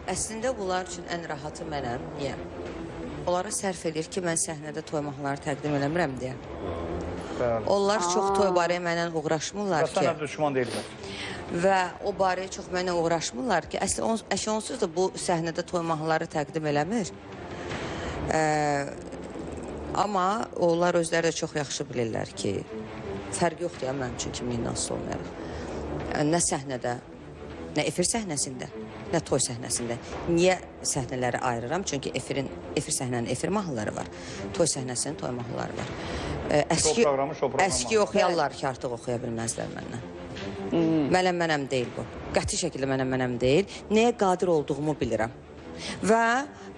Əslində bunlar üçün ən rahatı mənəm. Niyə? Onlara sərf edir ki, mən səhnədə toy mahnıları təqdim eləmirəm deyə. Onlar çox toy barəyə mənlə uğraşmırlar ki. Və sənə düşman deyilmir. Və o barəyə çox mənlə uğraşmırlar ki, əslində onsuz da bu səhnədə toy mahnıları təqdim eləmir. Amma onlar özləri də çox yaxşı bilirlər ki, fərq yoxdur ya mənim üçün kimliyindən asılı olmayaraq. Nə səhnədə, nə efir səhnəsində, nə toy səhnəsində. Niyə səhnələri ayırıram? Çünki efir səhnənin efir mahnıları var. Toy səhnəsinin toy mahnıları var. Əski oxuyarlar ki, artıq oxuya bilməzlər məndən. Mənəm deyil bu. Qəti şəkildə mənəm deyil. Nəyə qadir olduğumu bilirəm. Və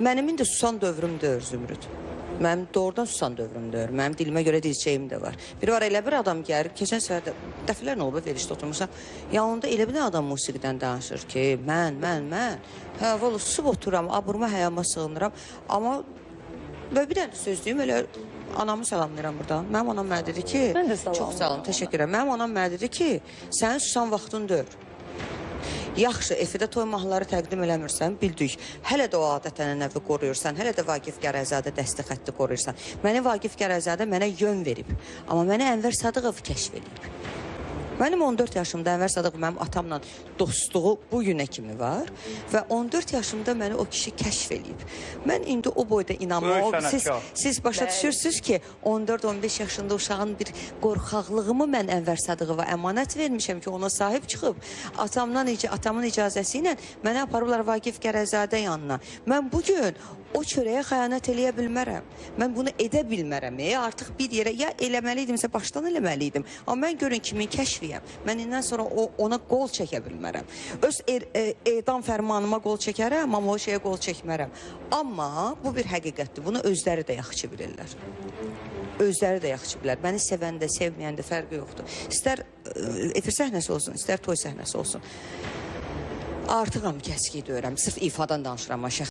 mənim indi susan dövrümdür Zümrüd. Mənim doğrudan susan dövrümdür. Mənim dilimə görə dizçəyim də var. Bir var elə bir adam gəlir, keçən səfər dəfələr nə olub, verişdə oturmuşam. Yanında elə bir adam musiqidən danışır ki, mən. Hə, valla susub oturam, aburma həyama sığınıram. Amma bir dənə sözdüyüm elə anamı salamlayıram burada. Mənim anam mənə dedi ki, çox sağ olun, təşəkkür edirəm. Mənim anam mənə dedi ki, sənin susan vaxtın deyil. Yaxşı, efirdə toy mahnıları təqdim eləmirsən, bildik. Hələ də o adət-ənənəvi qoruyursan, hələ də Vaqif Qərəzadə dəstək xətti qoruyursan. Məni Vaqif Qərəzadə mənə yön verib, amma mənə Ənvər Sadıqov kəşf edib. Mənim 14 yaşımda Ənvər Sadıqov mənim atamla dostluğu bu günə kimi var və 14 yaşımda məni o kişi kəşf edib. Mən indi o boyda inanmıyorum. Siz başa düşürsünüz ki, 14-15 yaşında uşağın bir qorxaqlığımı mən Ənvər Sadıqova əmanət vermişəm ki, ona sahib çıxıb. Atamın icazəsi ilə mənə aparırlar Vaqif Qərəzadə yanına. Mən bugün o çörəyə xəyanət eləyə bilmərəm. Mən bunu edə bilmərəm. Artıq bir yerə ya eləməliydimsə başdan eləməliydim. Amma mən görün kimin kəşfiyəm. Mən indən sonra ona qol çəkə bilmərəm. Öz edam fərmanıma qol çəkərəm, amma o şeyə qol çəkmərəm. Amma bu bir həqiqətdir. Bunu özləri də yaxşı bilirlər. Özləri də yaxşı bilirlər. Məni sevəndə, sevməyəndə fərqi yoxdur. İstər efir səhnəsi olsun, istər toy səhnəsi olsun. Artıqam kəski deyirəm. Sırf ifadan danışıram.